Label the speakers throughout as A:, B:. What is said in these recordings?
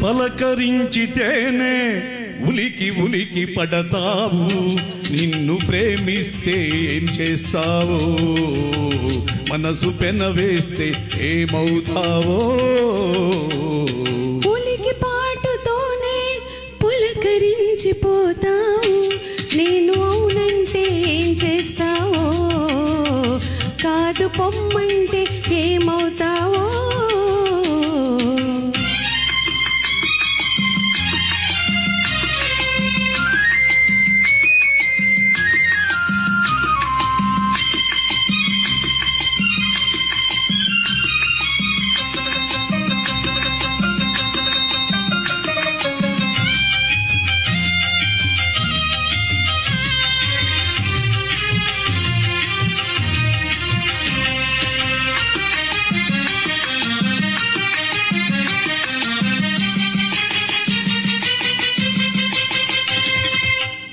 A: పలకరించితేనే ఉలికి ఉలికి పడతావు, నిన్ను ప్రేమిస్తే ఏం చేస్తావో, మనసు పెనవేస్తే ఏమవుతావో.
B: ఉలికి పాటుతోనే పులకరించిపోతావు, నేను అవునంటే ఏం చేస్తావో, కాదు పొమ్మంటే ఏమవుతావో.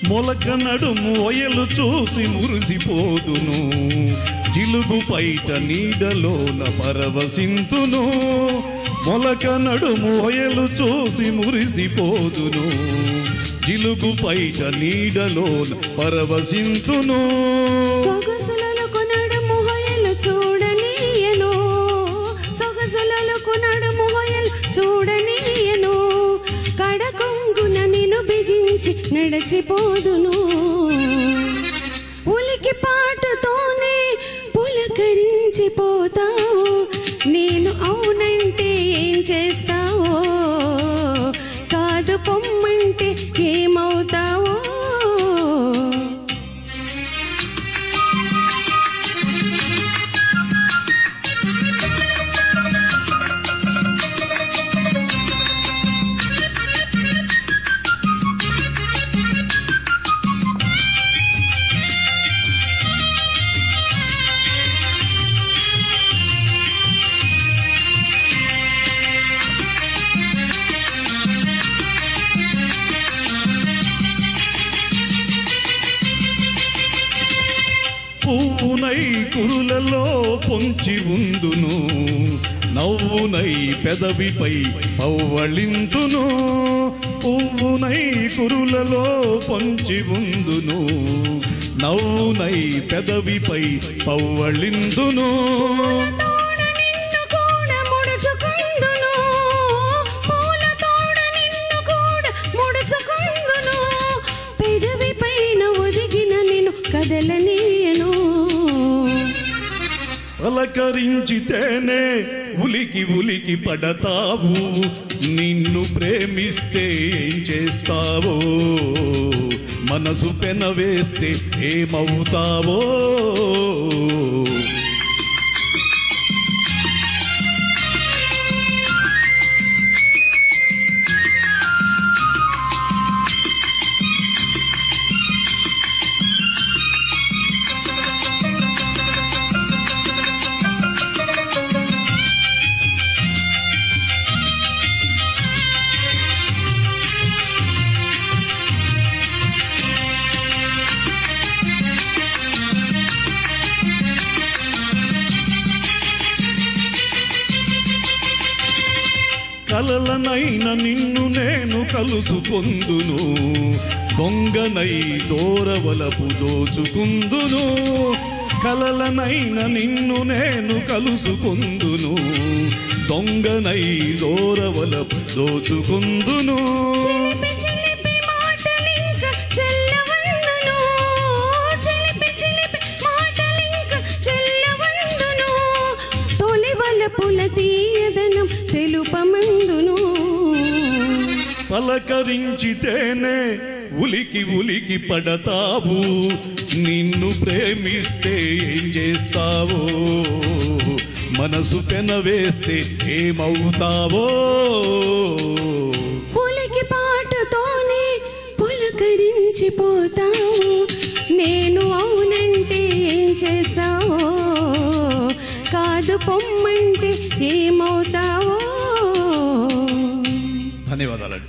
A: మొలక నడుము ఒయలు చూసి మురిసిపోదును, జిలుగు పైట నీడలోన పరవశింతును. మొలక నడుము ఒయలు చూసి మురిసిపోదును, జిలుగు పైట నీడలోన పరవశింతును.
B: సొగసులకు నడుము హొయలు చూడనీయను, సొగసులకు నడుము హొయలు చూడనీయను, కడకొంగున నిన్ను బిగించి నడచిపోదును. ఉలికి పాటుతోనే పులకరించిపోతావు, నేను అవునంటే ఏం చేస్తావో, కాదు పొమ్మంటే ఏమవుతావో.
A: పువ్వునై కురులలో పొంచి ఉందును, నవ్వునై పెదవిపై పవ్వళింతును. పువ్వునై కురులలో పొంచి ఉందును, నవ్వునై పెదవిపై పవ్వళింతును.
B: కదలనీయను
A: పలకరించితేనే ఉలికి ఉలికి పడతావు, నిన్ను ప్రేమిస్తే ఏం చేస్తావో, మనసు పెనవేస్తే ఏమవుతావో. కలలనైన నిన్ను నేను కలుసుకొందును, దొంగనై దూరవలపు దోచుకుందును. కలలనైన నిన్ను నేను కలుసుకొందును, దొంగనై దూరవలపు దోచుకుందును.
B: తీయదనం తెలుపమందును.
A: పలకరించితేనే ఉలికి ఉలికి పడతావు, నిన్ను ప్రేమిస్తే ఏం చేస్తావో, మనసు పెనవేస్తే ఏమవుతావో.
B: ఉలికి పాటుతోనే పులకరించిపోతావు, నేను అవునంటే ఏం చేస్తావో, కాదు పొమ్మంటే ఏమవుతావో.
A: ధన్యవాదాలు.